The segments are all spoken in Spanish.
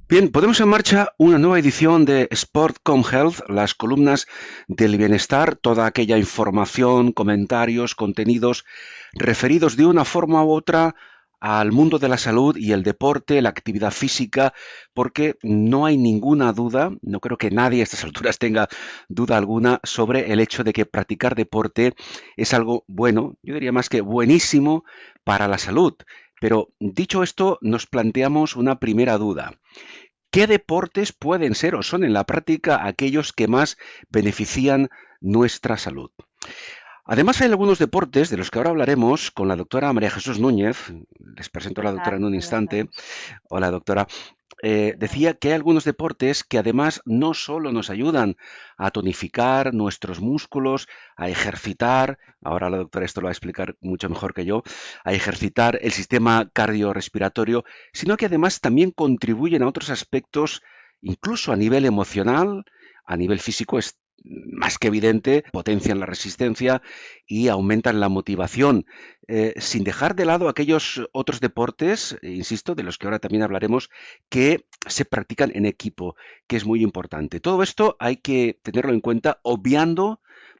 Bien, ponemos en marcha una nueva edición de Sport.com Health, las columnas del bienestar, toda aquella información, comentarios, contenidos referidos de una forma u otra al mundo de la salud y el deporte, la actividad física, porque no hay ninguna duda, no creo que nadie a estas alturas tenga duda alguna sobre el hecho de que practicar deporte es algo bueno, yo diría más que buenísimo para la salud. Pero dicho esto, nos planteamos una primera duda. ¿Qué deportes pueden ser o son en la práctica aquellos que más benefician nuestra salud? Además, hay algunos deportes de los que ahora hablaremos con la doctora María Jesús Núñez. Les presento a ¿Qué la doctora tal? en un ¿Cómo instante. estamos? Hola, doctora. ¿Qué tal? Decía que hay algunos deportes que además no solo nos ayudan a tonificar nuestros músculos, a ejercitar, ahora la doctora esto lo va a explicar mucho mejor que yo, a ejercitar el sistema cardiorrespiratorio, sino que además también contribuyen a otros aspectos, incluso a nivel emocional, a nivel físico es más que evidente, potencian la resistencia y aumentan la motivación, sin dejar de lado aquellos otros deportes, insisto, de los que ahora también hablaremos, que se practican en equipo, que es muy importante. Todo esto hay que tenerlo en cuenta, obviando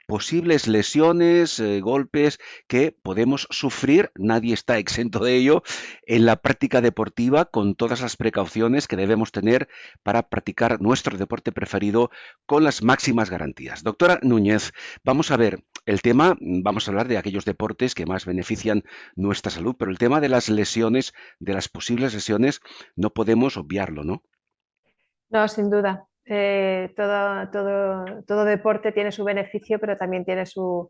posibles lesiones, golpes que podemos sufrir, nadie está exento de ello, en la práctica deportiva con todas las precauciones que debemos tener para practicar nuestro deporte preferido con las máximas garantías. Doctora Núñez, vamos a ver el tema, vamos a hablar de aquellos deportes que más benefician nuestra salud, pero el tema de las lesiones, de las posibles lesiones, no podemos obviarlo, ¿no? No, sin duda. Todo deporte tiene su beneficio, pero también tiene su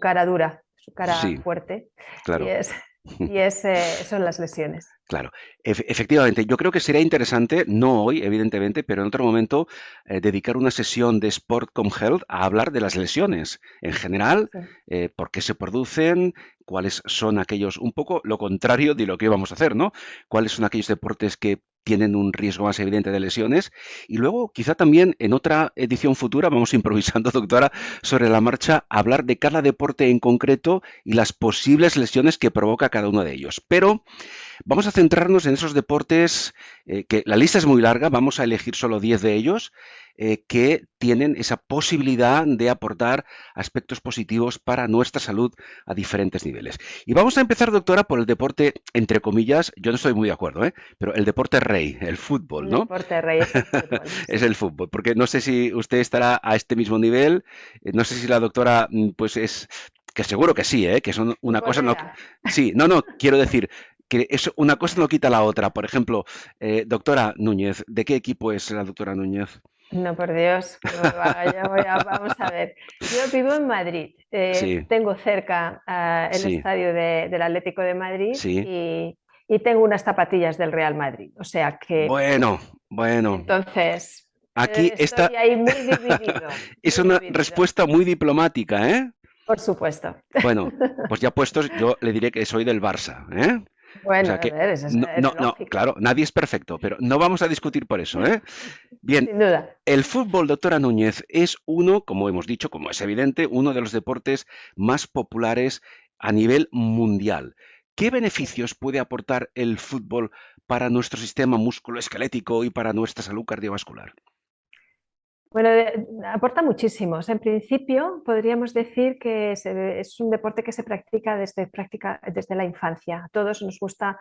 cara dura, su cara Sí, fuerte, y claro. es, son las lesiones. Claro, efectivamente, yo creo que sería interesante, no hoy, evidentemente, pero en otro momento, dedicar una sesión de Sport.com Health a hablar de las lesiones en general, Sí. por qué se producen, cuáles son aquellos, un poco lo contrario de lo que íbamos a hacer, ¿no? Cuáles son aquellos deportes que tienen un riesgo más evidente de lesiones. Y luego, quizá también en otra edición futura, vamos improvisando, doctora, sobre la marcha, hablar de cada deporte en concreto y las posibles lesiones que provoca cada uno de ellos. Pero vamos a centrarnos en esos deportes, que la lista es muy larga, vamos a elegir solo 10 de ellos, que tienen esa posibilidad de aportar aspectos positivos para nuestra salud a diferentes niveles. Y vamos a empezar, doctora, por el deporte, entre comillas, yo no estoy muy de acuerdo, pero el deporte rey, el fútbol, El ¿no? deporte rey es el fútbol, Es sí. el fútbol, porque no sé si usted estará a este mismo nivel, no sé si la doctora, pues es, que seguro que sí, que son una cosa, no, Futbolera. sí, no, no, quiero decir, que eso, una cosa no quita la otra. Por ejemplo, doctora Núñez, ¿de qué equipo es la doctora Núñez? No, por Dios, que me vaya, vamos a ver. Yo vivo en Madrid, Sí, tengo cerca el sí, estadio del Atlético de Madrid sí. y tengo unas zapatillas del Real Madrid. O sea que Bueno, bueno. entonces Aquí esta estoy ahí muy dividido, es muy una dividido, respuesta muy diplomática, ¿eh? por supuesto. Bueno, pues ya puestos, yo le diré que soy del Barça, ¿eh? O Bueno, sea a que, ver, eso no, era no, no, lógico, claro, nadie es perfecto, pero no vamos a discutir por eso, ¿eh? Bien, sin duda. el fútbol, doctora Núñez, es uno, como hemos dicho, como es evidente, uno de los deportes más populares a nivel mundial. ¿Qué Sí. beneficios puede aportar el fútbol para nuestro sistema musculoesquelético y para nuestra salud cardiovascular? Bueno, aporta muchísimos. En principio, podríamos decir que es un deporte que se practica desde la infancia. A todos nos gusta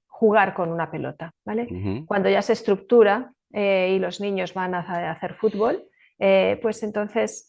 jugar con una pelota, ¿vale? Ujú, Cuando ya se estructura y los niños van a hacer fútbol, pues entonces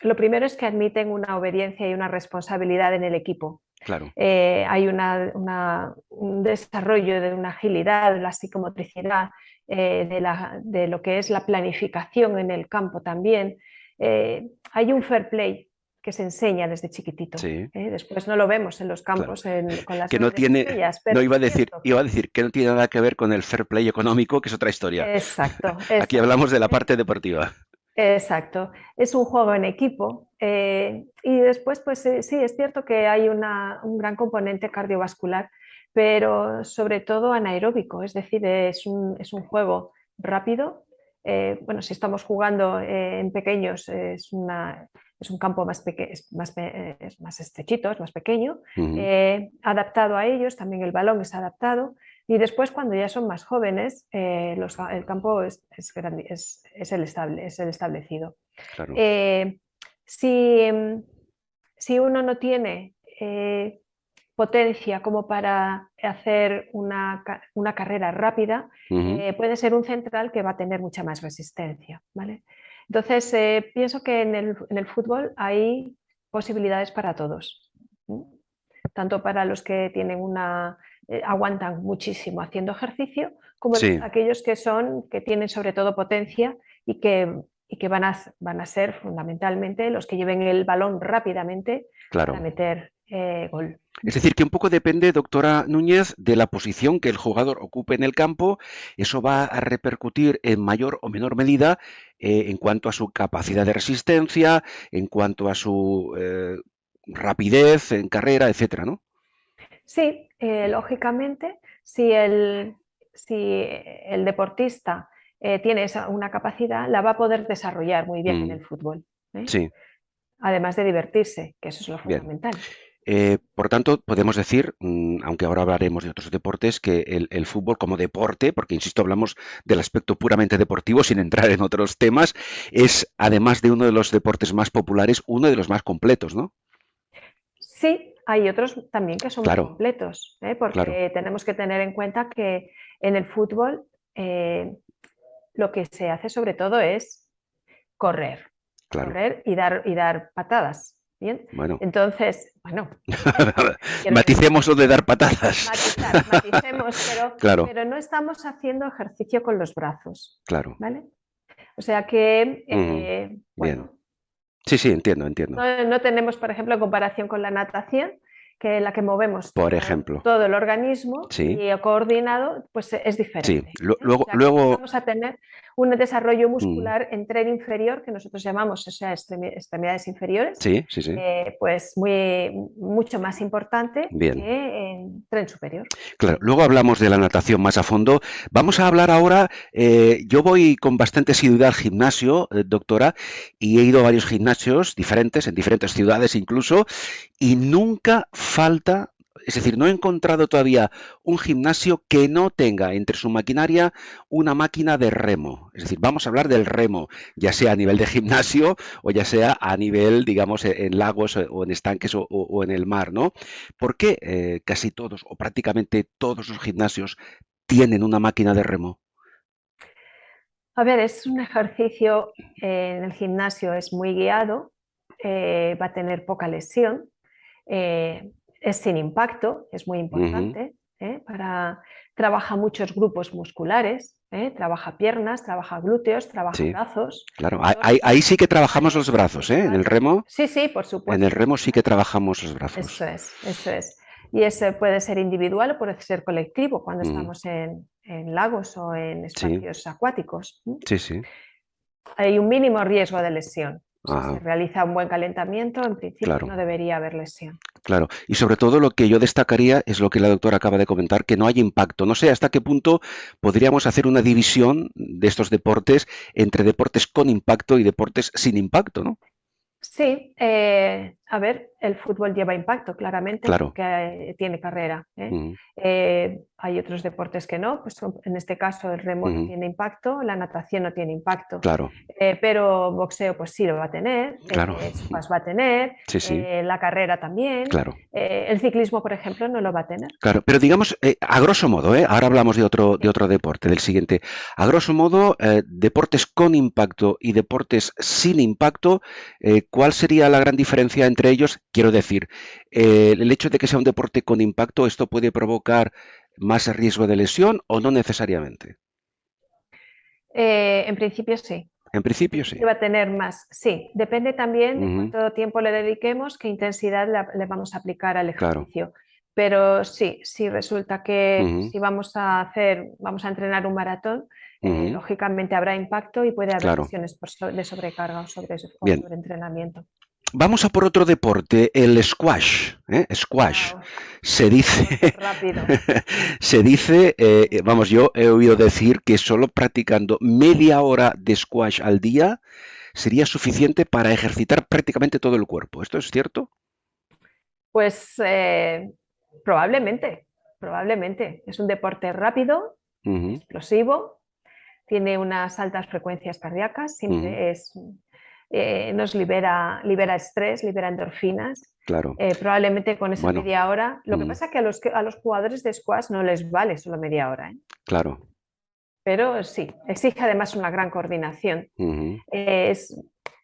lo primero es que admiten una obediencia y una responsabilidad en el equipo. claro, Hay un desarrollo de una agilidad, la psicomotricidad, de lo que es la planificación en el campo también. Hay un fair play que se enseña desde chiquitito. sí, Después no lo vemos en los claro. campos con las Que no grandes tiene, estrellas, no pero es cierto. iba a decir que no tiene nada que ver con el fair play económico, que es otra historia. Exacto, Aquí hablamos exacto. de la parte deportiva. Exacto, es un juego en equipo y después pues sí, es cierto que hay un gran componente cardiovascular, pero sobre todo anaeróbico, es decir, es un juego rápido. Bueno, si estamos jugando en pequeños es un campo es más estrechito, es más pequeño, Ujú, adaptado a ellos, también el balón es adaptado. Y después, cuando ya son más jóvenes, el campo es el establecido. Claro. Eh, si, si uno no tiene potencia como para hacer una carrera rápida, Ujú. puede ser un central que va a tener mucha más resistencia, ¿vale? Entonces, pienso que en el fútbol hay posibilidades para todos, ¿m? Tanto para los que tienen aguantan muchísimo haciendo ejercicio, como Sí, aquellos que tienen sobre todo potencia y que van a ser fundamentalmente los que lleven el balón rápidamente para claro. meter gol. Es decir, que un poco depende, doctora Núñez, de la posición que el jugador ocupe en el campo. Eso va a repercutir en mayor o menor medida en cuanto a su capacidad de resistencia, en cuanto a su rapidez en carrera, etcétera, ¿no? Sí, lógicamente, si el deportista tiene una capacidad, la va a poder desarrollar muy bien en Mm, el fútbol, ¿eh? sí, Además de divertirse, que eso es lo bien. fundamental. Por tanto, podemos decir, aunque ahora hablaremos de otros deportes, que el fútbol como deporte, porque insisto, hablamos del aspecto puramente deportivo sin entrar en otros temas, es, además de uno de los deportes más populares, uno de los más completos, ¿no? Sí, hay otros también que son muy Claro, completos, claro, porque tenemos que tener en cuenta que en el fútbol eh, lo que se hace sobre todo es correr, claro. correr y dar patadas. ¿Bien? Bueno, Entonces, bueno, quiero decir, maticemos lo de dar patadas. maticemos, Claro, pero no estamos haciendo ejercicio con los brazos, claro. ¿vale? O sea que, Ujú, bien. bueno, Sí, sí, entiendo, entiendo. no tenemos, por ejemplo, en comparación con la natación, que en la que movemos Por ejemplo, todo el organismo sí, y coordinado, pues es sí. diferente. O Luego, sea que aquí luego, vamos a tener un desarrollo mm, muscular en tren inferior, que nosotros llamamos, o sea, extremidades inferiores, sí, sí, sí. pues mucho más importante Bien. que en tren superior. Claro, luego hablamos de la natación más a fondo. Vamos a hablar ahora, yo voy con bastante asiduidad al gimnasio, doctora, y he ido a varios gimnasios diferentes, en diferentes ciudades incluso, y nunca falta, es decir, no he encontrado todavía un gimnasio que no tenga entre su maquinaria una máquina de remo. Es decir, vamos a hablar del remo, ya sea a nivel de gimnasio o ya sea a nivel, digamos, en lagos o en estanques o en el mar, ¿no? ¿Por qué casi todos o prácticamente todos los gimnasios tienen una máquina de remo? A ver, es un ejercicio en el gimnasio, es muy guiado, va a tener poca lesión, eh, es sin impacto, es muy Ujú, importante, trabaja muchos grupos musculares, trabaja piernas, trabaja glúteos, trabaja sí, brazos, claro. todos Ahí sí que trabajamos los animales, brazos, ¿eh? visual. Sí, sí, por En el supuesto. remo sí que trabajamos los brazos. Eso es, eso es. Y ese puede ser individual o puede ser colectivo cuando Mm, estamos en lagos o en sí, espacios acuáticos. sí, sí. Hay un mínimo riesgo de lesión. Si se Ajá, realiza un buen calentamiento, en principio claro. no debería haber lesión. Claro, y sobre todo lo que yo destacaría es lo que la doctora acaba de comentar, que no hay impacto. No sé hasta qué punto podríamos hacer una división de estos deportes entre deportes con impacto y deportes sin impacto, ¿no? Sí, a ver, el fútbol lleva impacto, claramente, Claro. porque tiene carrera, ¿eh? Ujú, Hay otros deportes que no, pues en este caso el remo no ujú, tiene impacto, la natación no tiene impacto, claro, pero boxeo pues sí lo va a tener, claro. squash va a tener, Sí, sí, la carrera también, claro. el ciclismo, por ejemplo, no lo va a tener. Claro, pero digamos, a grosso modo, ahora hablamos de Sí. otro deporte, del siguiente. A grosso modo, deportes con impacto y deportes sin impacto, ¿cuál sería la gran diferencia entre ellos? Quiero decir, el hecho de que sea un deporte con impacto, ¿esto puede provocar más riesgo de lesión o no necesariamente? En principio sí. En En principio sí. principio va a tener más, sí, depende también de Ujú, cuánto tiempo le dediquemos, qué intensidad le vamos a aplicar al claro. ejercicio. Pero sí, sí resulta que Ujú, si vamos a entrenar un maratón, ujú, lógicamente habrá impacto y puede haber claro. lesiones de sobrecarga o Bien. sobreentrenamiento. Vamos a por otro deporte, el squash. Squash. Wow, Se dice, deporte rápido. se dice, vamos, yo he oído decir que solo practicando media hora de squash al día sería suficiente para ejercitar prácticamente todo el cuerpo. ¿Esto es cierto? Pues probablemente. probablemente. Es un deporte rápido, Ujú, explosivo, tiene unas altas frecuencias cardíacas, ujú, siempre nos libera estrés, libera endorfinas. claro. Probablemente con esa Bueno, media hora. Lo que mm, pasa es que a los jugadores de squash no les vale solo media hora, ¿eh? claro. Pero sí, exige además una gran coordinación. Ujú, Es,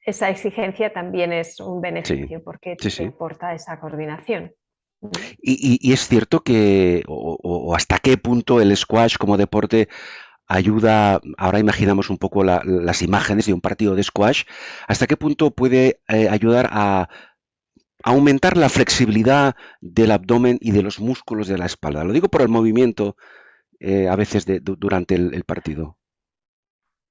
esa exigencia también es un sí, beneficio porque sí, te sí. aporta esa coordinación. Mm. Y es cierto que, o hasta qué punto el squash como deporte ayuda, ahora imaginamos un poco las imágenes de un partido de squash, hasta qué punto puede ayudar a aumentar la flexibilidad del abdomen y de los músculos de la espalda. Lo digo por el movimiento a veces durante el partido.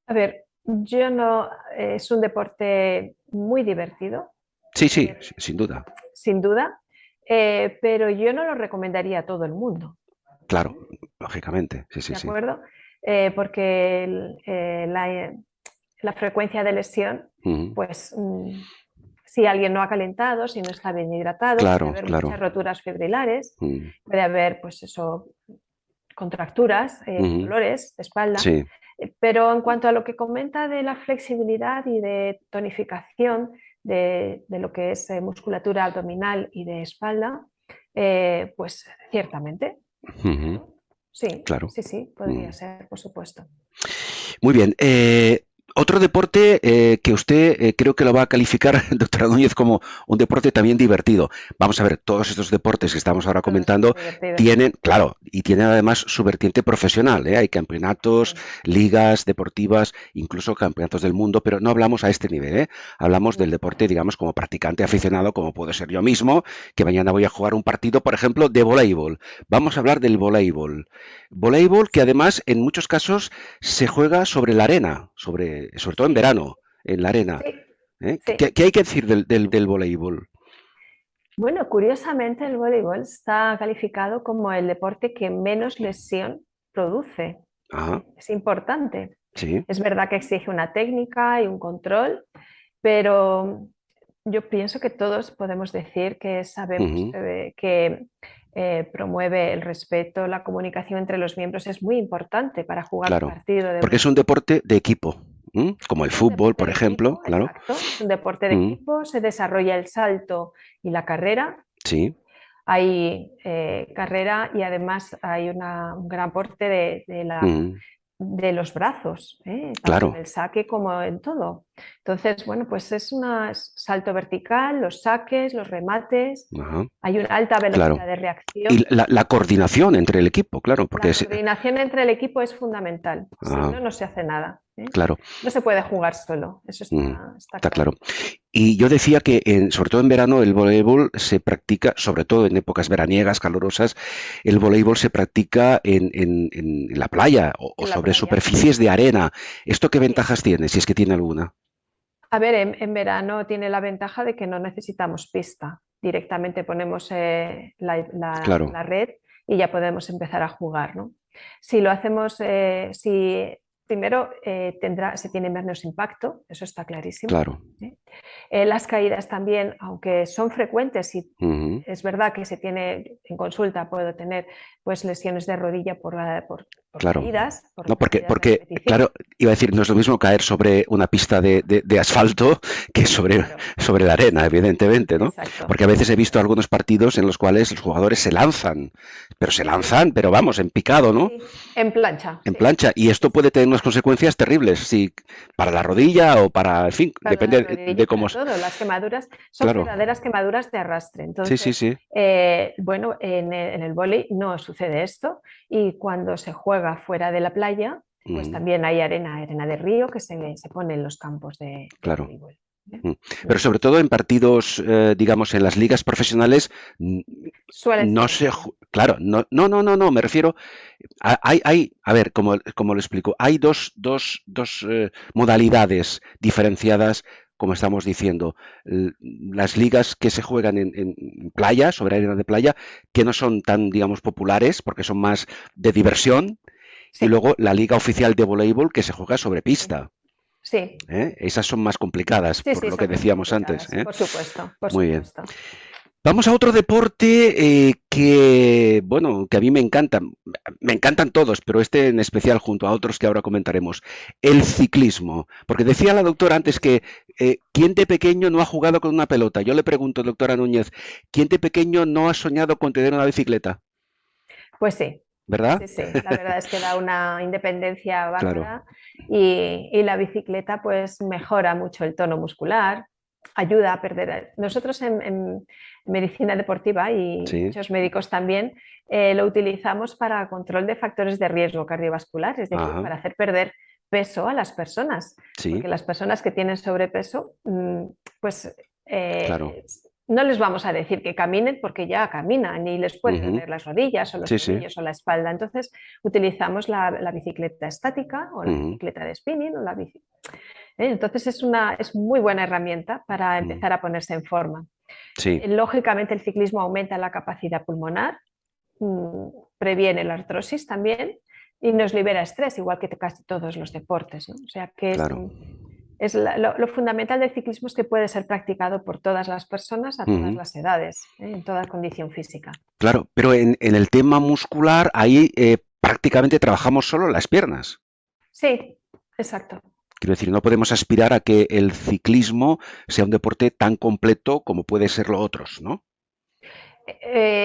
A ver, yo no, es un deporte muy divertido, Sí, sí, eh, sin duda. sin duda, pero yo no lo recomendaría a todo el mundo, Claro, lógicamente. Sí, sí, ¿de sí. acuerdo? Porque la frecuencia de lesión, Ujú. pues si alguien no ha calentado, si no está bien hidratado, puede Claro, haber claro. muchas roturas fibrilares, Mm, puede haber, pues eso, contracturas, ujú. dolores de espalda. Sí, Pero en cuanto a lo que comenta de la flexibilidad y de tonificación de lo que es musculatura abdominal y de espalda, pues ciertamente, ujú, claro. Sí, claro. sí, sí, Mm. podría ser, por supuesto. Muy bien. Otro deporte que usted creo que lo va a calificar, doctora Núñez, como un deporte también divertido. Vamos a ver, todos estos deportes que estamos ahora Todos son comentando divertidos. tienen, claro, y tienen además su vertiente profesional, ¿eh? Hay campeonatos, Sí. ligas deportivas, incluso campeonatos del mundo, pero no hablamos a este nivel, ¿eh? Hablamos del Mm. deporte, digamos, como practicante aficionado, como puedo ser yo mismo, que mañana voy a jugar un partido, por ejemplo, de voleibol. Vamos a hablar del voleibol. Voleibol que Sí, además en muchos casos se juega sobre la arena, sobre todo en sí, verano, en la arena. sí, ¿Eh? ¿Qué, sí. qué hay que decir del voleibol? Bueno, curiosamente el voleibol está calificado como el deporte que menos lesión produce. Ah, Es importante. sí. Es verdad que exige una técnica y un control, pero yo pienso que todos podemos decir que sabemos Ujú, que promueve el respeto, la comunicación entre los miembros es muy importante para jugar un claro. partido de Porque es un voleibol. deporte de equipo, ¿m? Como el Es un fútbol, deporte por de ejemplo, equipo, claro. exacto. Es un deporte de Mm, equipo, se desarrolla el salto y la carrera. sí. Hay carrera y además hay un gran aporte Mm, de los brazos, tanto en claro. el saque como en todo. Entonces, bueno, pues es salto vertical, los saques, los remates, Ajá, hay una alta velocidad claro. de Y reacción. la coordinación entre el equipo, claro, porque La es... coordinación entre el equipo es fundamental, si ah, no, no se hace nada, ¿eh? claro. No se puede jugar solo, eso Mm, está está claro. claro. Y yo decía que, sobre todo en verano, el voleibol se practica, sobre todo en épocas veraniegas, calurosas, el voleibol se practica en la playa o En la sobre playa. superficies de arena. ¿Esto qué Sí. ventajas tiene, si es que tiene alguna? A ver, en verano tiene la ventaja de que no necesitamos pista. Directamente ponemos Claro, la red y ya podemos empezar a jugar, ¿no? Si lo hacemos, si primero se tiene menos impacto, eso está clarísimo. claro. ¿Eh? Las caídas también, aunque son frecuentes y Ujú. es verdad que se tiene en consulta, puedo tener pues lesiones de rodilla Claro. No, por porque, caídas de porque, repetición. claro, iba a decir, no es lo mismo caer sobre una pista de asfalto que Claro, sobre la arena, exacto, evidentemente, ¿no? exacto, Porque a veces he visto exacto. algunos partidos en los cuales los jugadores se Sí, sí, lanzan, pero vamos, en picado, ¿no? sí, en plancha, En sí, plancha. Y sí, esto puede sí. tener unas consecuencias terribles, sí, para la Sí, rodilla o para, en fin, para la depende rodilla y de cómo. para todo. Las quemaduras son Claro, verdaderas quemaduras de arrastre. sí, sí, Entonces, sí. bueno, en el vóley no sucede esto y cuando se juega fuera de la playa, pues Ujú, también hay arena de río que se pone en los campos de claro. voleibol. ¿Eh? Mm. Pero Mm. sobre todo en partidos, digamos, en las ligas profesionales, n- Suele ser no se, así. claro, no, me refiero, a ver, como lo explico, hay dos modalidades diferenciadas, como estamos diciendo. Las ligas que se juegan en playa, sobre arena de playa, que no son tan, digamos, populares, porque son más de diversión, y Sí, luego la liga oficial de voleibol que se juega sobre sí, pista. sí, ¿Eh? Esas son más complicadas, sí, por sí, lo que son más decíamos antes. complicadas, ¿Eh? por supuesto, por Muy bien. supuesto. Vamos a otro deporte que, bueno, que a mí me encantan. Me encantan todos, pero este en especial junto a otros que ahora comentaremos. El ciclismo. Porque decía la doctora antes que ¿quién de pequeño no ha jugado con una pelota? Yo le pregunto, doctora Núñez, ¿quién de pequeño no ha soñado con tener una bicicleta? Pues sí, ¿Verdad? sí, sí. La verdad es que da una independencia Claro. bárbara y la bicicleta pues mejora mucho el tono muscular, ayuda a perder. Nosotros en medicina deportiva y Sí. muchos médicos también lo utilizamos para control de factores de riesgo cardiovascular, es decir, Ajá. para hacer perder peso a las personas, Sí. porque las personas que tienen sobrepeso, pues Claro. no les vamos a decir que caminen porque ya caminan y les puede Ujú. doler las rodillas o los Sí, sí. tobillos o la espalda. Entonces utilizamos la bicicleta estática o la Ujú. bicicleta de spinning o la bici. Entonces es muy buena herramienta para Mm. empezar a ponerse en forma. Sí. Lógicamente el ciclismo aumenta la capacidad pulmonar, previene la artrosis también y nos libera estrés, igual que casi todos los deportes, ¿no? O sea que Claro. lo fundamental del ciclismo es que puede ser practicado por todas las personas a todas Ujú. las edades, en toda condición física. Claro, pero en el tema muscular, ahí prácticamente trabajamos solo las piernas. Sí, exacto. Quiero decir, no podemos aspirar a que el ciclismo sea un deporte tan completo como puede serlo otros, ¿no?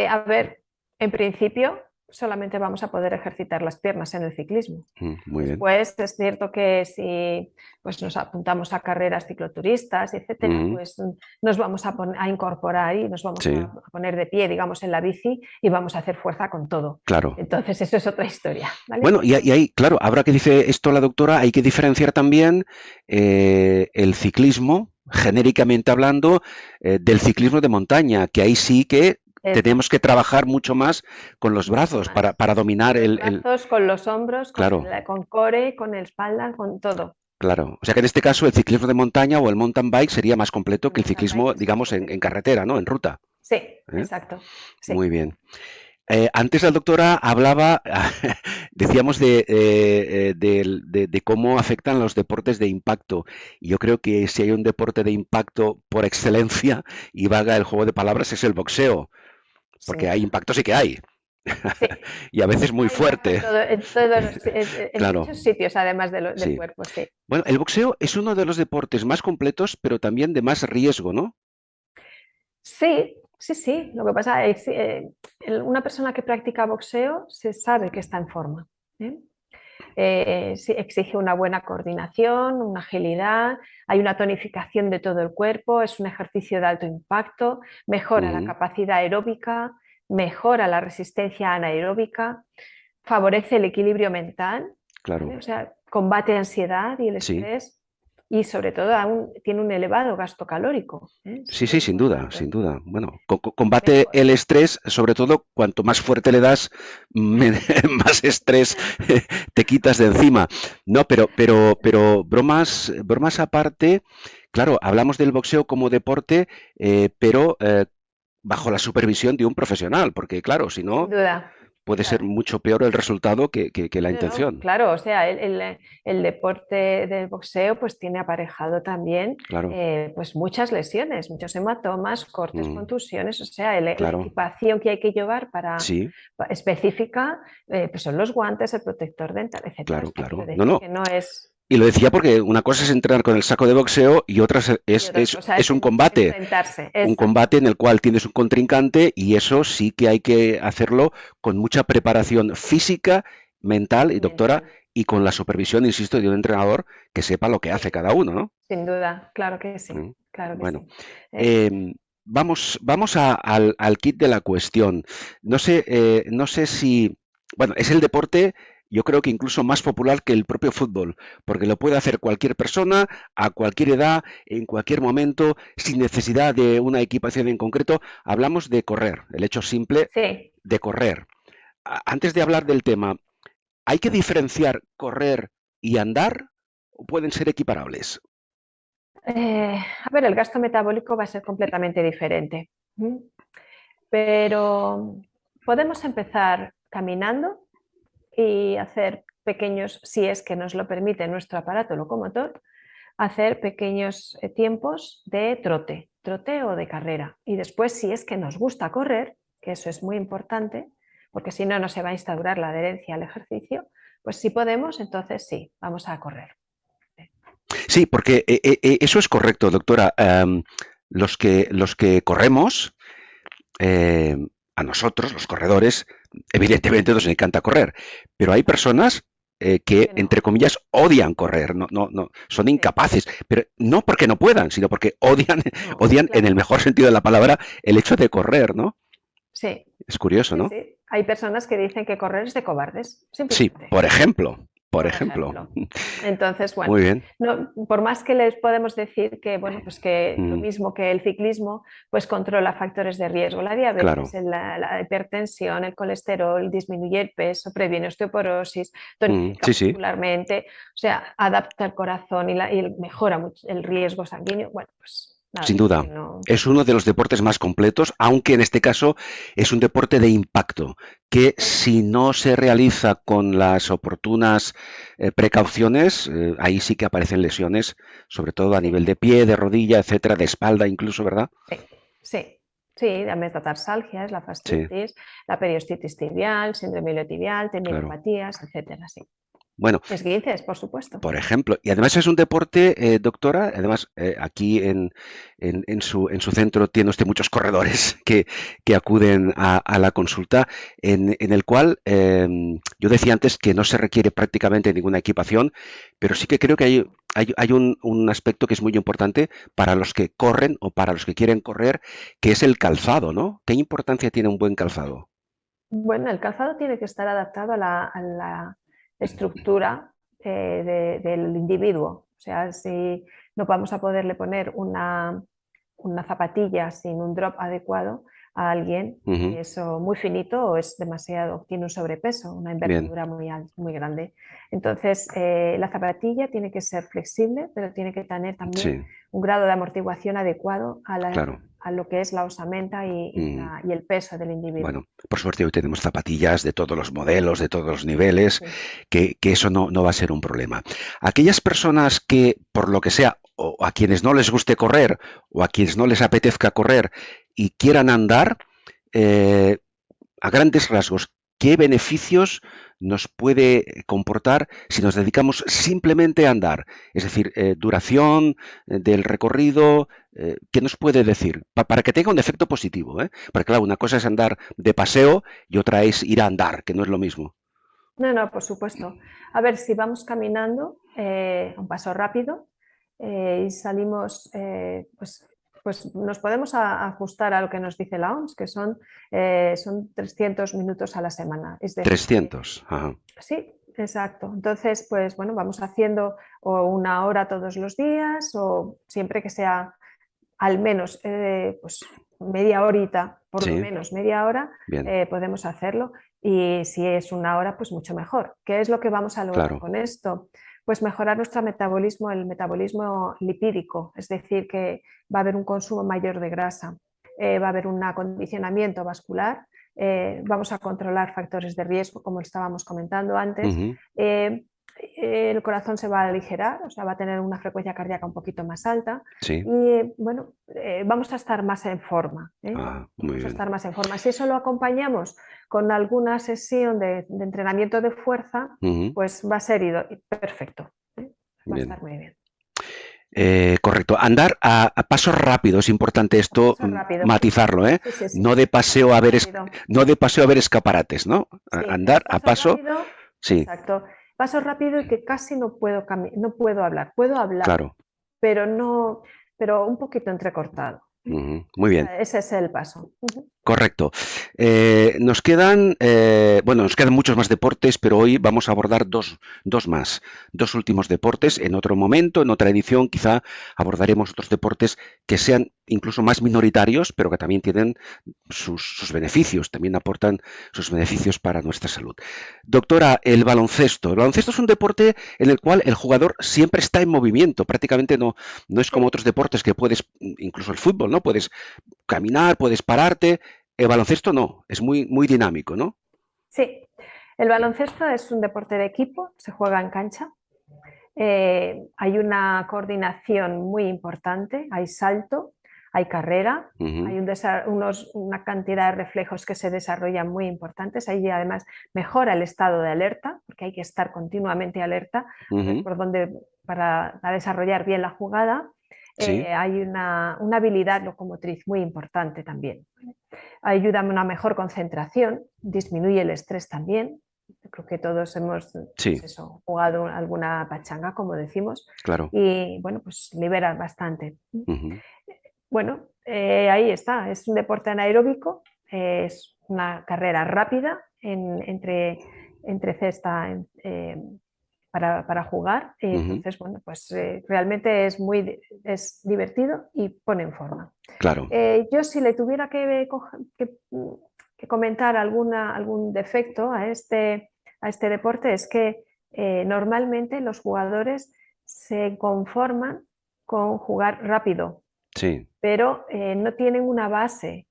A ver, en principio solamente vamos a poder ejercitar las piernas en el ciclismo. Muy bien. Después es cierto que si pues, nos apuntamos a carreras cicloturistas, etcétera, Ujú. pues nos vamos a incorporar y nos vamos Sí, a poner de pie, digamos, en la bici y vamos a hacer fuerza con todo. claro. Entonces, eso es otra historia, ¿vale? Bueno, y ahí, claro, ahora que dice esto la doctora, hay que diferenciar también el ciclismo, genéricamente hablando, del ciclismo de montaña, que ahí sí que tenemos que Exacto, trabajar mucho más con los mucho brazos más. para dominar Con los brazos, con los hombros, claro, con core, con la espalda, con todo. claro. O sea que en este caso el ciclismo de montaña o el mountain bike sería más completo El que el mountain bike ciclismo, es más digamos, en completo. carretera, ¿no? En ruta. Sí, ¿Eh? exacto. Sí. Muy bien. Antes la doctora hablaba, decíamos de cómo afectan los deportes de impacto. Y yo creo que si hay un deporte de impacto por excelencia, y valga el juego de palabras, es el boxeo, porque Sí, hay impacto sí que hay, sí. y a veces muy Hay impacto fuerte. en Claro, muchos sitios, además del sí. cuerpo, sí. Bueno, el boxeo es uno de los deportes más completos, pero también de más riesgo, ¿no? Sí, sí, sí. Lo que pasa es que una persona que practica boxeo se sabe que está en forma. ¿Eh? Sí, exige una buena coordinación, una agilidad, hay una tonificación de todo el cuerpo, es un ejercicio de alto impacto, mejora la Ujú. capacidad aeróbica, mejora la resistencia anaeróbica, favorece el equilibrio mental, ¿vale? Claro, O sea, combate ansiedad y el sí. estrés y sobre todo aún tiene un elevado gasto calórico, ¿eh? Es Sí, muy sí, sin duda, importante. sin duda. Bueno, combate Mejor. el estrés, sobre todo cuanto más fuerte le das, más estrés te quitas de encima. No, pero bromas aparte, claro, hablamos del boxeo como deporte, pero bajo la supervisión de un profesional, porque claro, si Sin no, duda, puede ser claro. mucho peor el resultado que la No, no, intención. claro, o sea, el deporte del boxeo pues tiene aparejado también Claro, pues muchas lesiones, muchos hematomas, cortes, mm, contusiones, o sea, la claro, equipación que hay que llevar sí, específica pues son los guantes, el protector dental, etcétera. O claro, sea, quiero claro. No, decir no. que no es, Y lo decía porque una cosa es entrenar con el saco de boxeo y otra y otra cosa es es un enfrentarse, combate exacto, en el cual tienes un contrincante y eso sí que hay que hacerlo con mucha preparación física, mental y doctora mental. y con la supervisión, insisto, de un entrenador que sepa lo que hace Sí, cada uno, ¿no? sin duda, claro que sí, Mm. claro que Bueno, sí. Eh, vamos al kit de la cuestión. No sé si, bueno, es el deporte, yo creo que incluso más popular que el propio fútbol, porque lo puede hacer cualquier persona, a cualquier edad, en cualquier momento, sin necesidad de una equipación en concreto. Hablamos de correr, el hecho simple sí, de correr. Antes de hablar exacto. del tema, ¿hay que diferenciar correr y andar o pueden ser equiparables? A ver, el gasto metabólico va a ser completamente diferente. ¿Mm? Pero podemos empezar caminando y hacer pequeños, si es que nos lo permite nuestro aparato locomotor, hacer pequeños tiempos de trote. trote o de carrera. Y después, si es que nos gusta correr, que eso es muy importante, porque si no, no se va a instaurar la adherencia al ejercicio, pues si podemos, entonces sí, vamos a correr. Sí, porque eso es correcto, doctora. Los que corremos, eh, a nosotros, los corredores, evidentemente nos encanta correr, pero hay personas que, Que entre no. comillas, odian correr, no, son Sí. incapaces, pero no porque no puedan, sino porque odian, No, odian en el claro. mejor sentido de la palabra el hecho de correr, ¿no? Sí, Es curioso, sí, ¿no? sí. Hay personas que dicen que correr es de cobardes, Sí, simplemente. por ejemplo, por Por ejemplo. ejemplo. Entonces, bueno, Muy bien. no, por más que les podemos decir que, bueno, pues que lo Mm, mismo que el ciclismo, pues controla factores de riesgo, la diabetes, claro. la hipertensión, el colesterol, disminuye el peso, previene osteoporosis, tonifica Sí, sí. muscularmente, o sea, adapta el corazón y mejora mucho el riesgo sanguíneo. Bueno, pues Sin nada, duda, que no. es uno de los deportes más completos, aunque en este caso es un deporte de impacto, que si no se realiza con las oportunas precauciones, ahí sí que aparecen lesiones, sobre todo a nivel Sí, de pie, de rodilla, etcétera, de espalda incluso, ¿verdad? sí, sí. Sí, la metatarsalgia, la Sí, fascitis, la periostitis tibial, síndrome iliotibial, claro. tendinopatías, etcétera, sí. Bueno, Esguinces, por supuesto. por ejemplo, y además es un deporte, doctora, además aquí en su centro tiene usted muchos corredores que acuden a la consulta, en el cual yo decía antes que no se requiere prácticamente ninguna equipación, pero sí que creo que hay un aspecto que es muy importante para los que corren o para los que quieren correr, que es el calzado, ¿no? ¿Qué importancia tiene un buen calzado? Bueno, el calzado tiene que estar adaptado a la estructura del individuo. O sea, si no vamos a poderle poner una zapatilla sin un drop adecuado a alguien, Ujú, eso muy finito o es demasiado, tiene un sobrepeso, una bien, envergadura muy grande. Entonces, la zapatilla tiene que ser flexible, pero tiene que tener también sí, un grado de amortiguación adecuado claro. a lo que es la osamenta Mm. y el peso del individuo. Bueno, por suerte hoy tenemos zapatillas de todos los modelos, de todos los niveles, Sí. que eso no va a ser un problema. Aquellas personas que, por lo que sea, o a quienes no les guste correr, o a quienes no les apetezca correr y quieran andar, eh, a grandes rasgos, ¿qué beneficios nos puede comportar si nos dedicamos simplemente a andar? Es decir, duración del recorrido, ¿qué nos puede decir? Para que tenga un efecto positivo, ¿eh? Porque claro, una cosa es andar de paseo y otra es ir a andar, que no es lo mismo. No, no, por supuesto. A ver, si vamos caminando a un paso rápido y salimos, pues nos podemos ajustar a lo que nos dice la OMS, que son 300 minutos a la semana. Es decir, que 300. Ajá. sí, exacto. Entonces, pues bueno, vamos haciendo o una hora todos los días o siempre que sea al menos pues media horita, por lo Sí, menos media hora, bien, podemos hacerlo. Y si es una hora, pues mucho mejor. ¿Qué es lo que vamos a lograr claro. con esto? Pues mejorar nuestro metabolismo, el metabolismo lipídico, es decir, que va a haber un consumo mayor de grasa, va a haber un acondicionamiento vascular, vamos a controlar factores de riesgo, como estábamos comentando antes, Ujú, eh, el corazón se va a aligerar, o sea, va a tener una frecuencia cardíaca un poquito más alta sí, y bueno, vamos a estar más en forma. muy Vamos a bien. estar más en forma. Si eso lo acompañamos con alguna sesión de entrenamiento de fuerza, Ujú, pues va a ser perfecto. Va a bien. estar muy bien. Correcto. Andar a paso rápido, es importante A esto paso rápido. matizarlo, ¿eh? Sí, sí, sí. No de paseo a Paso ver, rápido. no de paseo a ver escaparates, ¿no? Sí, Andar es a paso paso, rápido. sí, Exacto. Paso rápido y que casi no puedo, no puedo hablar. Puedo hablar, claro. pero no, pero un poquito entrecortado. Ujú, muy bien. Ese es el paso. Ujú. Correcto. Nos quedan, bueno, nos quedan muchos más deportes, pero hoy vamos a abordar dos más, dos últimos deportes. En otro momento, en otra edición, quizá abordaremos otros deportes que sean incluso más minoritarios, pero que también tienen sus beneficios, también aportan sus beneficios para nuestra salud. Doctora, el baloncesto. El baloncesto es un deporte en el cual el jugador siempre está en movimiento, prácticamente no es como Sí, otros deportes que puedes, incluso el fútbol, ¿no? Puedes caminar, puedes pararte. El baloncesto no, es muy dinámico, ¿no? sí. El baloncesto es un deporte de equipo, se juega en cancha. Hay una coordinación muy importante, hay salto, hay carrera, Ujú, hay una cantidad de reflejos que se desarrollan muy importantes. Ahí además mejora el estado de alerta, porque hay que estar continuamente alerta a ver ujú, por dónde para desarrollar bien la jugada. sí, Hay una habilidad locomotriz muy importante también. Ayuda a una mejor concentración, disminuye el estrés también. Yo creo que todos hemos, sí, pues eso, jugado alguna pachanga, como decimos, claro. y bueno, pues libera bastante. Ujú, Bueno, ahí está, es un deporte anaeróbico, es una carrera rápida entre cesta para jugar, y ujú, entonces, bueno, pues realmente es divertido y pone en forma. claro. Yo si le tuviera que comentar algún defecto a este deporte es que normalmente los jugadores se conforman con jugar rápido, Sí, pero no tienen una base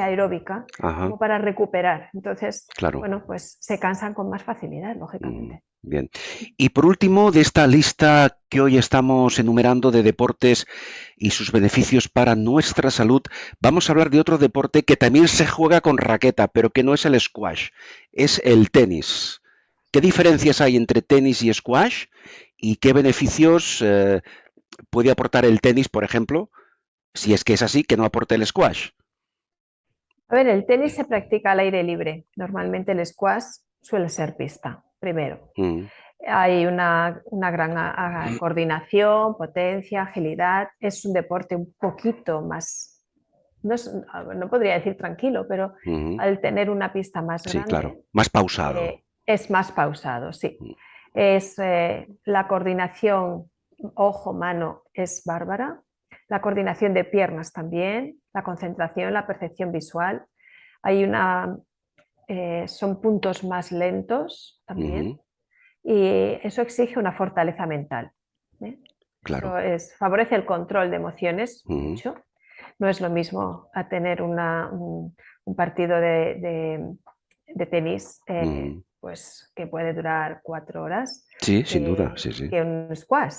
aeróbica ajá, como para recuperar. Entonces, claro. bueno, pues se cansan con más facilidad, Mm, lógicamente. bien. Y por último, de esta lista que hoy estamos enumerando de deportes y sus beneficios para nuestra salud, vamos a hablar de otro deporte que también se juega con raqueta, pero que no es el squash, es el tenis. ¿Qué diferencias hay entre tenis y squash? ¿Y qué beneficios puede aportar el tenis, por ejemplo, si es que es así, que no aporta el squash? A ver, el tenis se practica al aire libre. Normalmente el squash suele ser pista, primero. Mm, Hay una gran coordinación, potencia, agilidad. Es un deporte un poquito más, no podría decir tranquilo, pero ujú, al tener una pista más sí, claro. grande Más pausado. es más pausado, sí. Mm, La coordinación ojo-mano es bárbara, la coordinación de piernas también, la concentración, la percepción visual. Hay son puntos más lentos también ujú, y eso exige una fortaleza mental. ¿Eh? claro. Favorece el control de emociones Ujú, mucho. No es lo mismo a tener un partido de tenis ujú. pues, que puede durar 4 horas Sí, sin duda, sí, sí, que un squash.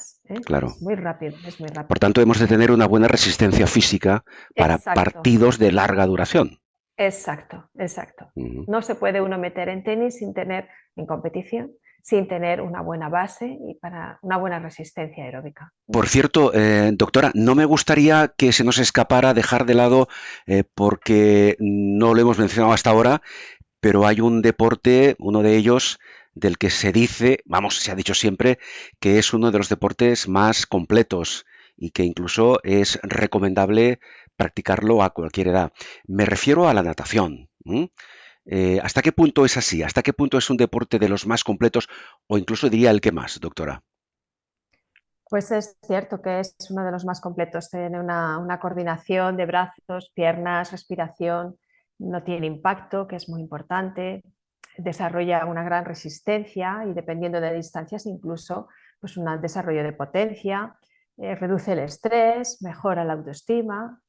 claro. Es muy rápido, es muy Por rápido. tanto, hemos de tener una buena resistencia física para Exacto, partidos de larga duración. exacto, exacto. Ujú. No se puede uno meter en tenis en competición, sin tener una buena base y para una buena resistencia aeróbica. Por cierto, doctora, no me gustaría que se nos escapara dejar de lado, porque no lo hemos mencionado hasta ahora, pero hay un deporte, uno de ellos, del que se dice, vamos, se ha dicho siempre, que es uno de los deportes más completos y que incluso es recomendable practicarlo a cualquier edad. Me refiero a la natación. ¿M? ¿Hasta qué punto es así? ¿Hasta qué punto es un deporte de los más completos o incluso diría el que más, doctora? Pues es cierto que es uno de los más completos. Tiene una coordinación de brazos, piernas, respiración, no tiene impacto, que es muy importante. Desarrolla una gran resistencia y dependiendo de distancias incluso pues un desarrollo de potencia, reduce el estrés, mejora la autoestima,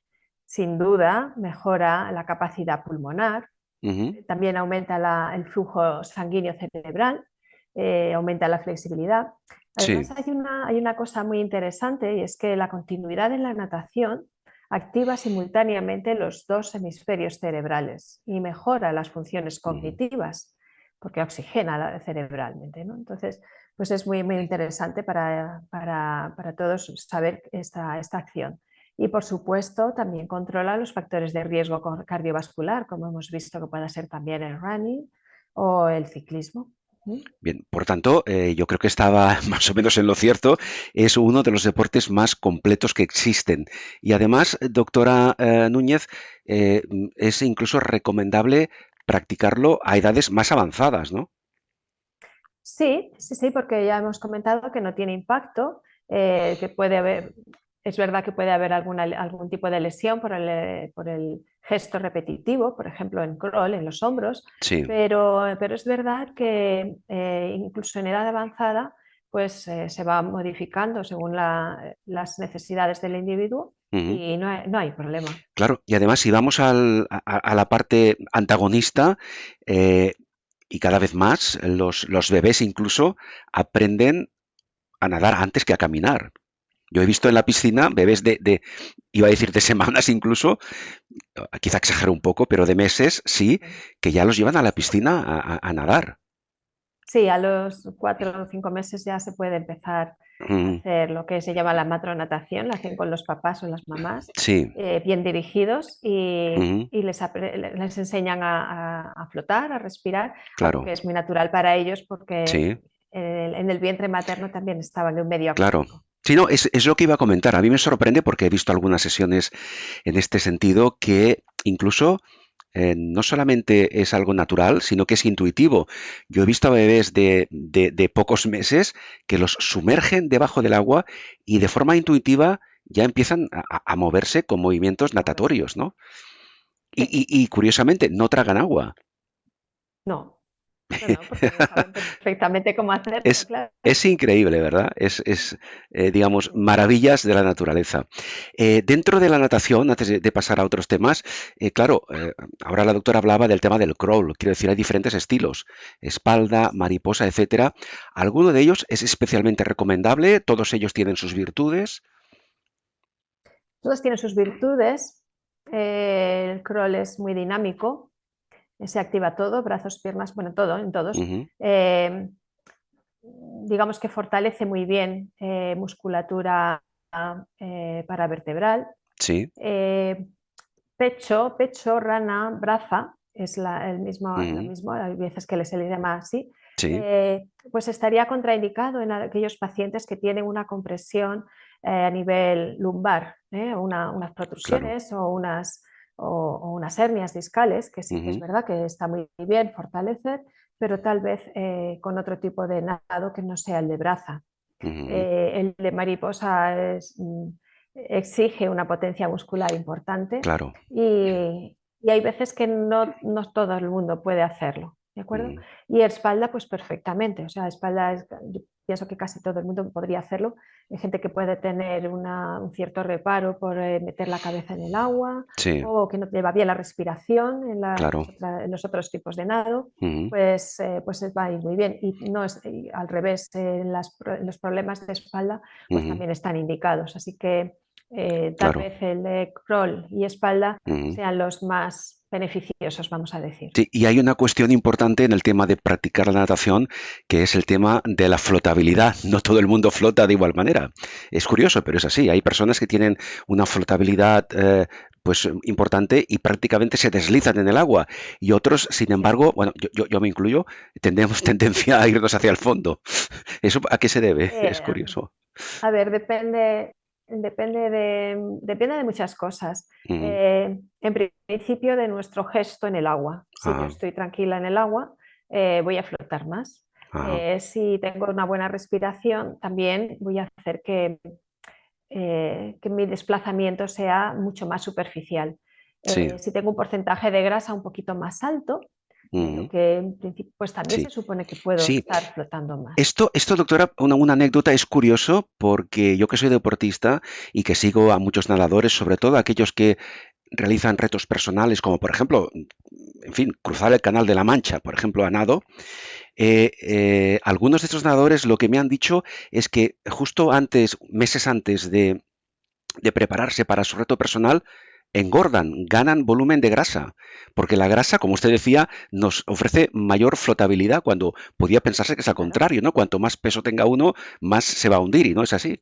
sin duda mejora la capacidad pulmonar, Ujú. también aumenta el flujo sanguíneo cerebral, aumenta la flexibilidad. Además, Sí. hay una cosa muy interesante y es que la continuidad en la natación activa simultáneamente los dos hemisferios cerebrales y mejora las funciones Ujú. cognitivas porque oxigena cerebralmente, ¿no? Entonces, pues es muy, muy interesante para todos saber esta acción. Y por supuesto, también controla los factores de riesgo cardiovascular, como hemos visto que puede ser también el running o el ciclismo. ¿Mm? Bien, por tanto, yo creo que estaba más o menos en lo cierto. Es uno de los deportes más completos que existen. Y además, doctora Núñez, es incluso recomendable practicarlo a edades más avanzadas, ¿no? Sí, sí, sí, porque ya hemos comentado que no tiene impacto, que puede haber, es verdad que puede haber algún tipo de lesión por el gesto repetitivo, por ejemplo en crawl, en los hombros, Sí. pero es verdad que incluso en edad avanzada pues se va modificando según las necesidades del individuo Ujú. y no hay problema. Claro, y además si vamos a la parte antagonista, eh, y cada vez más los bebés incluso aprenden a nadar antes que a caminar. Yo he visto en la piscina bebés iba a decir de semanas incluso, quizá exagero un poco, pero de meses, sí, que ya los llevan a la piscina a nadar. Sí, a los 4 o 5 meses ya se puede empezar a Mm, hacer lo que se llama la matronatación, la hacen con los papás o las mamás, sí, bien dirigidos ujú, y les enseñan a flotar, a respirar, algo claro, que es muy natural para ellos porque sí. en el vientre materno también estaban en un medio Claro. acuático. Sí, no, es lo que iba a comentar. A mí me sorprende porque he visto algunas sesiones en este sentido que incluso no solamente es algo natural, sino que es intuitivo. Yo he visto a bebés de pocos meses que los sumergen debajo del agua y de forma intuitiva ya empiezan a moverse con movimientos A moverse. natatorios, ¿no? Y, Sí, y curiosamente no tragan agua. no, no, porque saben perfectamente cómo hacerlo, Es, claro. es increíble, ¿verdad? Digamos, maravillas de la naturaleza. Dentro de la natación, antes de pasar a otros temas, claro, ahora la doctora hablaba del tema del crawl. Quiero decir, hay diferentes estilos, espalda, Sí. mariposa, etcétera. ¿Alguno de ellos es especialmente recomendable? ¿Todos ellos tienen sus virtudes? Todos tienen sus virtudes. El crawl es muy dinámico, se activa todo, brazos, piernas, bueno, todo, en todos. Ujú, Eh, digamos que fortalece muy bien musculatura paravertebral. sí, Eh, pecho, rana, braza, es lo ujú, mismo, hay veces que se le llama así, sí, pues estaría contraindicado en aquellos pacientes que tienen una compresión a nivel lumbar, unas claro. protrusiones o unas hernias discales, que sí que es Ujú, verdad que está muy bien fortalecer, pero tal vez con otro tipo de nado que no sea el de braza. ujú, El de mariposa exige una potencia muscular importante claro. y hay veces que no todo el mundo puede hacerlo, ¿de acuerdo? Ujú, Y espalda, pues perfectamente, o sea, espalda, yo pienso que casi todo el mundo podría hacerlo. Hay gente que puede tener un cierto reparo por meter la cabeza en el agua sí, o que no lleva bien la respiración claro. en los otros tipos de nado, Ujú, pues va a ir muy bien. Y no es y al revés, en los problemas de espalda, pues ujú, también están indicados. Así que tal claro. vez el de crawl y espalda Ujú. sean los más beneficiosos, vamos a decir. Sí, y hay una cuestión importante en el tema de practicar la natación, que es el tema de la flotabilidad. No todo el mundo flota de igual manera. Es curioso, pero es así. Hay personas que tienen una flotabilidad pues importante y prácticamente se deslizan en el agua. Y otros, sin Sí. embargo, bueno, yo me incluyo, tenemos tendencia a irnos hacia el fondo. ¿Eso a qué se debe? Es Eh, curioso. a ver, depende de muchas cosas. Ujú. En principio, de nuestro gesto en el agua. Si yo Ajá, estoy tranquila en el agua, voy a flotar más. ajá, Si tengo una buena respiración, también voy a hacer que mi desplazamiento sea mucho más superficial. sí. Si tengo un porcentaje de grasa un poquito más alto de lo Ujú, que en principio, pues también se sí. supone que puedo Sí, estar flotando más. esto, doctora, una anécdota es curioso porque yo que soy deportista y que sigo a muchos nadadores, sobre todo aquellos que realizan retos personales, como por ejemplo, en fin, cruzar el Canal de la Mancha, por ejemplo, a nado, algunos de estos nadadores lo que me han dicho es que justo antes, meses antes de prepararse para su reto personal, engordan, ganan volumen de grasa, porque la grasa, como usted decía, nos ofrece mayor flotabilidad cuando podía pensarse que es al Claro. contrario, ¿no? Cuanto más peso tenga uno, más se va a hundir, ¿y no es así?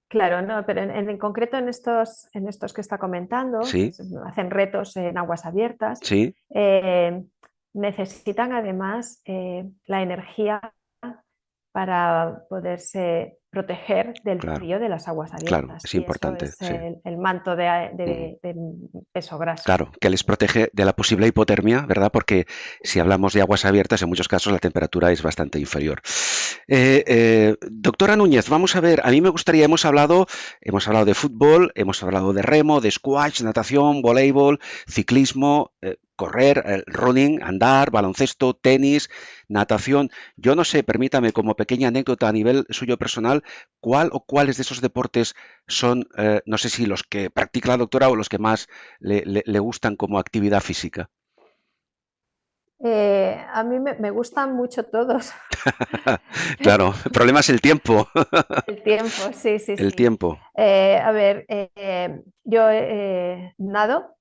Claro, no, pero en concreto en estos que está comentando, que Sí, hacen retos en aguas abiertas, sí, eh, necesitan además la energía para poderse proteger del claro, frío de las aguas claro, abiertas. es Y eso importante, es sí. el manto Ujú. de peso graso. Claro, que les protege de la posible hipotermia, ¿verdad? Porque si Sí. hablamos de aguas abiertas, en muchos casos la temperatura es bastante inferior. Doctora Núñez, vamos a ver, a mí me gustaría, hemos hablado de fútbol, hemos hablado de remo, de squash, natación, voleibol, ciclismo, correr, running, andar, baloncesto, tenis, natación. Yo no sé, permítame, como pequeña anécdota a nivel suyo personal, ¿cuál o cuáles de esos deportes son, no sé si los que practica la doctora o los que más le gustan como actividad física? A mí me gustan mucho todos. Claro, el problema es el tiempo. El tiempo, sí, sí, El sí. tiempo. A ver, yo nado,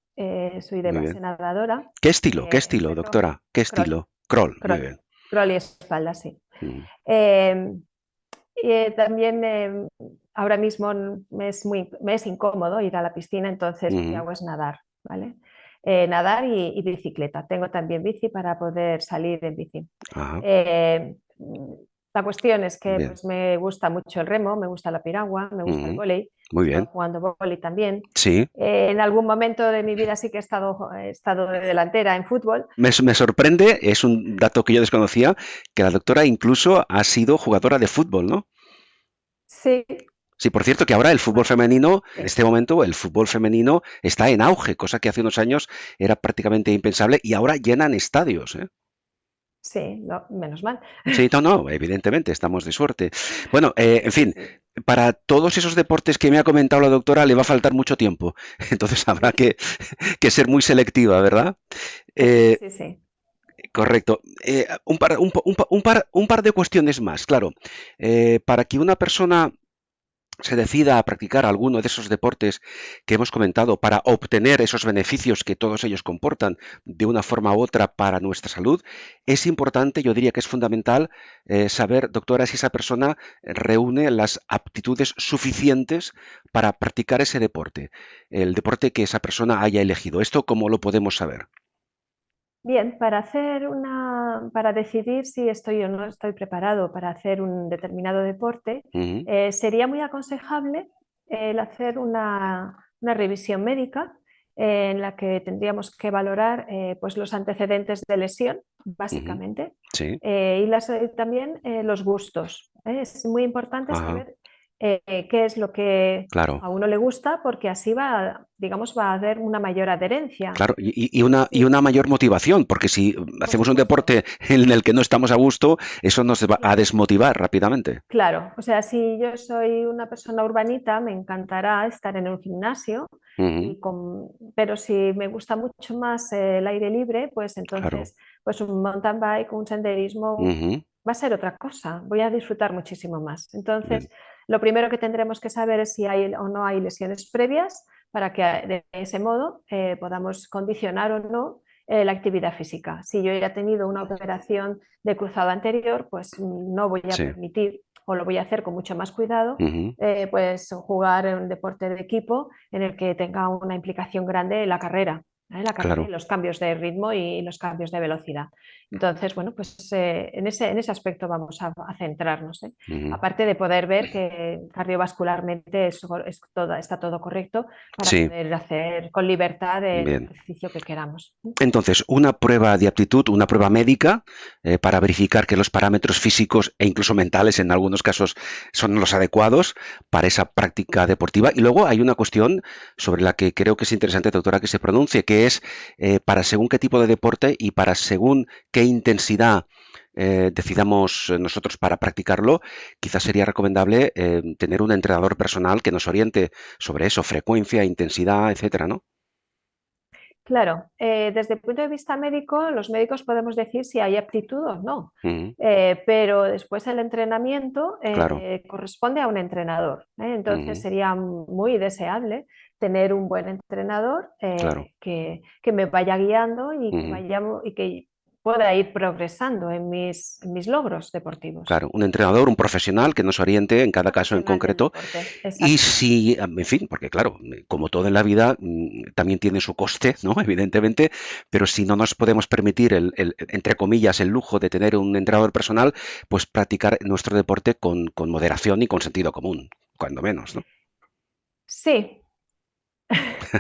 soy de Muy base bien. nadadora, Qué estilo, pero doctora? ¿Qué crawl, estilo? Crawl, muy crawl, bien. crawl y espalda, sí. Mm, Eh, También ahora mismo me es incómodo ir a la piscina, entonces lo que mm, hago es nadar, ¿vale? Nadar y bicicleta. Tengo también bici para poder salir en bici. ajá, Eh, la cuestión es que bien. pues, me gusta mucho el remo, me gusta la piragua, me gusta el Mm, vóley. He muy estado bien. jugando vóley también. Sí. En algún momento de mi vida sí que he estado de delantera en fútbol. Me sorprende, es un dato que yo desconocía, que la doctora incluso ha sido jugadora de fútbol, ¿no? Sí, Sí, por cierto, que ahora el fútbol bueno, femenino, en sí, este momento, el fútbol femenino está en auge, cosa que hace unos años era prácticamente impensable y ahora llenan estadios, ¿eh? sí, menos mal. Sí, no, no, evidentemente, estamos de suerte. Bueno, en Sí, fin, sí. para todos esos deportes que me ha comentado la doctora le va a faltar mucho tiempo, entonces habrá que ser muy selectiva, ¿verdad? Eh, Sí, sí. correcto. Un par de cuestiones más, claro. Para que una persona se decida a practicar alguno de esos deportes que hemos comentado para obtener esos beneficios que todos ellos comportan de una forma u otra para nuestra salud, es importante, yo diría que es fundamental, saber, doctora, si esa persona reúne las aptitudes suficientes para practicar ese deporte, el deporte que esa persona haya elegido. ¿Esto cómo lo podemos saber? Bien, para decidir si estoy o no estoy preparado para hacer un determinado deporte, Ujú, sería muy aconsejable el hacer una revisión médica en la que tendríamos que valorar pues los antecedentes de lesión, ujú, básicamente, sí, también los gustos. Es muy importante ajá, saber qué es lo que claro. a uno le gusta, porque así digamos, va a haber una mayor adherencia. Claro, y una Sí, mayor motivación, porque si por hacemos un supuesto. deporte en el que no estamos a gusto, eso nos va a Claro, desmotivar rápidamente. claro. O sea, si yo soy una persona urbanita, me encantará estar en un gimnasio, Ujú, pero si me gusta mucho más el aire libre, pues claro. entonces pues un mountain bike, un senderismo Ujú, va a ser otra cosa. Voy a disfrutar muchísimo más. bien, Entonces, lo primero que tendremos que saber es si hay o no hay lesiones previas para que de ese modo podamos condicionar o no la actividad física. Si yo ya he tenido una operación de cruzado anterior, pues no voy a sí. permitir o lo voy a hacer con mucho más cuidado, Ujú, pues jugar en un deporte de equipo en el que tenga una implicación grande en la carrera. La carrera y claro. los cambios de ritmo y los cambios de velocidad. Entonces, bueno, pues en ese aspecto vamos a centrarnos. Ujú, Aparte de poder ver que cardiovascularmente está todo correcto para sí, poder hacer con libertad el bien. ejercicio que queramos. Entonces, una prueba de aptitud, una prueba médica, para verificar que los parámetros físicos e incluso mentales en algunos casos son los adecuados para esa práctica deportiva. Y luego hay una cuestión sobre la que creo que es interesante, doctora, que se pronuncie, que es para según qué tipo de deporte y para según qué intensidad decidamos nosotros para practicarlo, quizás sería recomendable tener un entrenador personal que nos oriente sobre eso, frecuencia, intensidad, etcétera, ¿no? Claro, desde el punto de vista médico, los médicos podemos decir si hay aptitud o no, Ujú, pero después el entrenamiento claro, corresponde a un entrenador. Entonces ujú, sería muy deseable tener un buen entrenador claro. que me vaya guiando Ujú. y que pueda ir progresando en mis logros deportivos. Claro, un entrenador, un profesional que nos oriente en cada caso en Profesional del concreto. deporte, Y exacto. si, en fin, porque claro, como todo en la vida, también tiene su coste, ¿no? Evidentemente, pero si no nos podemos permitir entre comillas, el lujo de tener un entrenador personal, pues practicar nuestro deporte con moderación y con sentido común, cuando menos, ¿no? Sí,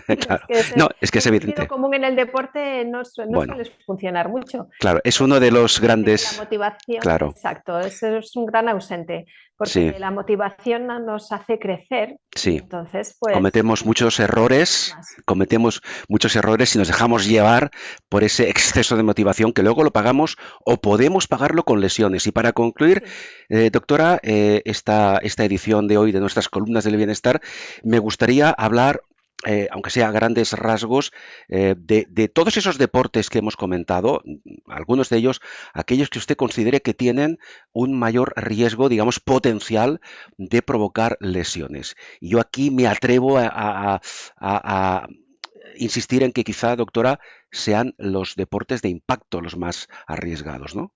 Claro. es que No, es que es el sentido evidente. común en el deporte no Bueno, suele funcionar mucho. claro, es uno de los Porque la grandes, motivación, claro, exacto, eso es un gran ausente, sí, porque la motivación nos hace crecer y sí. entonces pues Cometemos muchos conseguimos errores, más. cometemos muchos errores si nos dejamos llevar por ese exceso de motivación que luego lo pagamos o podemos pagarlo con lesiones. Y para concluir, Sí, doctora, esta edición de hoy de nuestras columnas del bienestar, me gustaría hablar aunque sea a grandes rasgos, de todos esos deportes que hemos comentado, algunos de ellos, aquellos que usted considere que tienen un mayor riesgo, digamos, potencial de provocar lesiones. Y yo aquí me atrevo a insistir en que quizá, doctora, sean los deportes de impacto los más arriesgados, ¿no?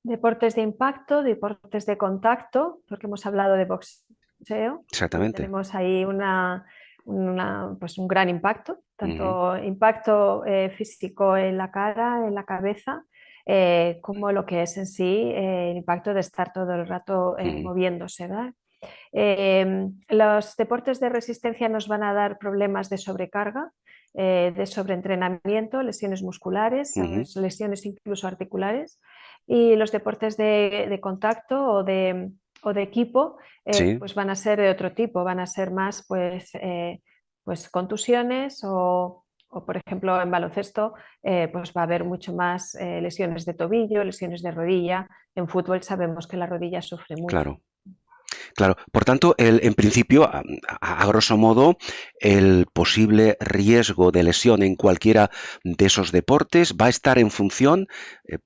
Deportes de impacto, deportes de contacto, porque hemos hablado de boxeo y Exactamente. tenemos ahí pues un gran impacto, Ujú, tanto impacto físico en la cara, en la cabeza, como lo que es en sí el impacto de estar todo el rato ujú, moviéndose, ¿verdad? Los deportes de resistencia nos van a dar problemas de sobrecarga, de sobreentrenamiento, lesiones musculares, ujú. lesiones incluso articulares. Y los deportes de contacto o de equipo Sí, pues van a ser de otro tipo, van a ser más pues contusiones o, por ejemplo, en baloncesto pues va a haber mucho más lesiones de tobillo, lesiones de rodilla. En fútbol sabemos que la rodilla sufre mucho. claro. Claro, por tanto, en principio, a grosso modo, el posible riesgo de lesión en cualquiera de esos deportes va a estar en función,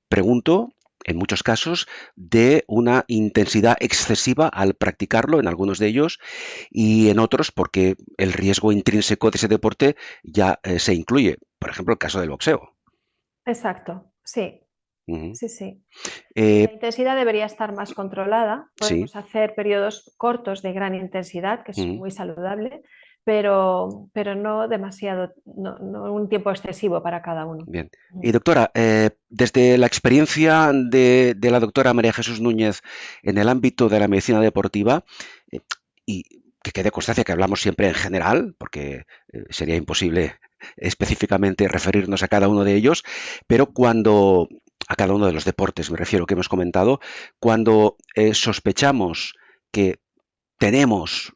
pregunto, en muchos casos, de una intensidad excesiva al practicarlo, en algunos de ellos, y en otros porque el riesgo intrínseco de ese deporte ya se incluye. Por ejemplo, el caso del boxeo. Exacto, sí, Ujú. sí, sí. Eh, La intensidad debería estar más controlada. sí. Podemos hacer periodos cortos de gran intensidad, que es Ujú. muy saludable, pero no demasiado, no un tiempo excesivo para cada uno. Bien. Y doctora, desde la experiencia de la doctora María Jesús Núñez en el ámbito de la medicina deportiva, eh, y que quede constancia que hablamos siempre en general, porque sería imposible específicamente referirnos a cada uno de ellos, pero cuando, a cada uno de los deportes me refiero que hemos comentado, cuando sospechamos que tenemos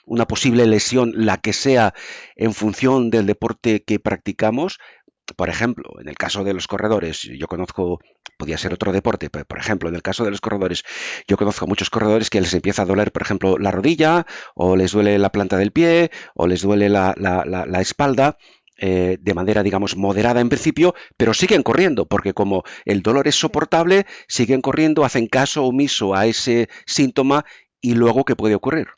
una posible lesión, la que sea, en función del deporte que practicamos. Por ejemplo, en el caso de los corredores, yo conozco, podía ser Sí, otro deporte, pero por ejemplo, en el caso de los corredores, yo conozco a muchos corredores que les empieza a doler, por ejemplo, la rodilla, o les duele la planta del pie, o les duele la espalda, de manera, digamos, moderada en principio, pero siguen corriendo, porque como el dolor es sí. soportable, siguen corriendo, hacen caso omiso a ese síntoma y luego, ¿qué puede ocurrir?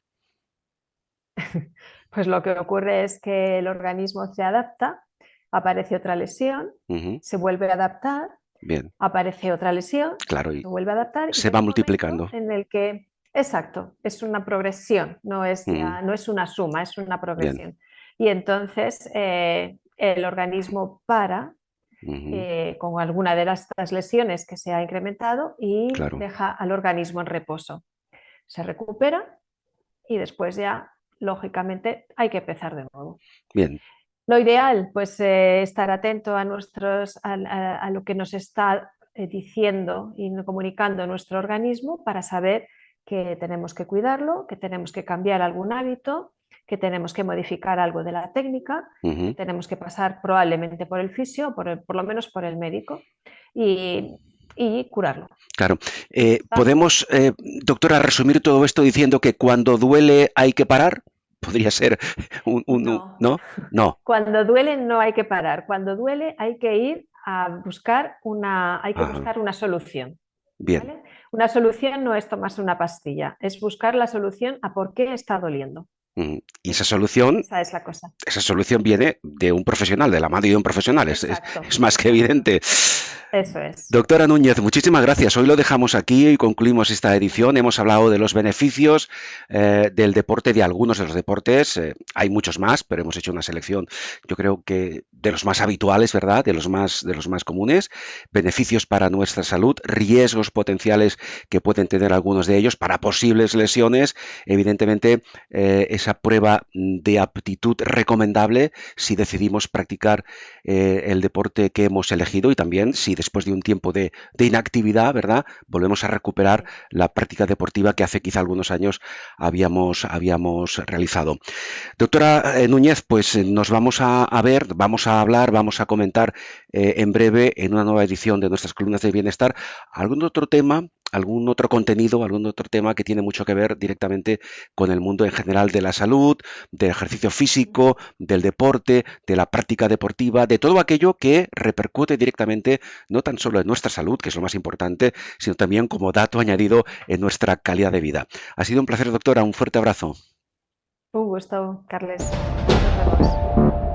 Pues lo que ocurre es que el organismo se adapta, aparece otra lesión, Ujú. se vuelve a adaptar, Bien, aparece otra lesión, claro, y se vuelve a adaptar y se llega va un momento multiplicando. en el que, exacto, es una progresión, Ujú. no es una suma, es una Bien, progresión. Y entonces el organismo para ujú. con alguna de estas lesiones que se ha incrementado y Claro, deja al organismo en reposo. Se recupera y después ya, lógicamente, hay que empezar de nuevo. bien, Lo ideal, pues estar atento a, a lo que nos está diciendo y comunicando nuestro organismo para saber que tenemos que cuidarlo, que tenemos que cambiar algún hábito, que tenemos que modificar algo de la técnica, que ujú. tenemos que pasar probablemente por el fisio, por lo menos por el médico y, y curarlo. Claro. Y ya está. ¿Podemos, doctora, resumir todo esto diciendo que cuando duele hay que parar? Podría ser No, ¿no? No. cuando duele no hay que parar, cuando duele hay que ir a buscar hay que Ajá. buscar una solución. Bien. ¿Vale? Una solución no es tomarse una pastilla, es buscar la solución a por qué está doliendo. Y esa Esa es la cosa. solución viene de un profesional, de la mano de un profesional. Exacto, Es más que exacto. evidente. Eso es. Doctora Núñez, muchísimas gracias. Hoy lo dejamos aquí y concluimos esta edición. Hemos hablado de los beneficios del deporte, de algunos de los deportes. Hay muchos más, pero hemos hecho una selección, yo creo que de los más habituales, ¿verdad? De los más comunes. Beneficios para nuestra salud, riesgos potenciales que pueden tener algunos de ellos para posibles lesiones. Evidentemente, esa prueba de aptitud recomendable si decidimos practicar el deporte que hemos elegido y también si después de un tiempo de inactividad, ¿verdad? Volvemos a recuperar Sí. la práctica deportiva que hace quizá algunos años habíamos realizado. Doctora Núñez, pues nos vamos a ver, vamos a hablar, vamos a comentar en breve en una nueva edición de nuestras columnas de bienestar algún otro tema algún otro contenido, algún otro tema que tiene mucho que ver directamente con el mundo en general de la salud, del ejercicio físico, del deporte, de la práctica deportiva, de todo aquello que repercute directamente no tan solo en nuestra salud, que es lo más importante, sino también como dato añadido en nuestra calidad de vida. Ha sido un placer, doctora. Un fuerte abrazo. Un gusto, Carles. Nos vemos.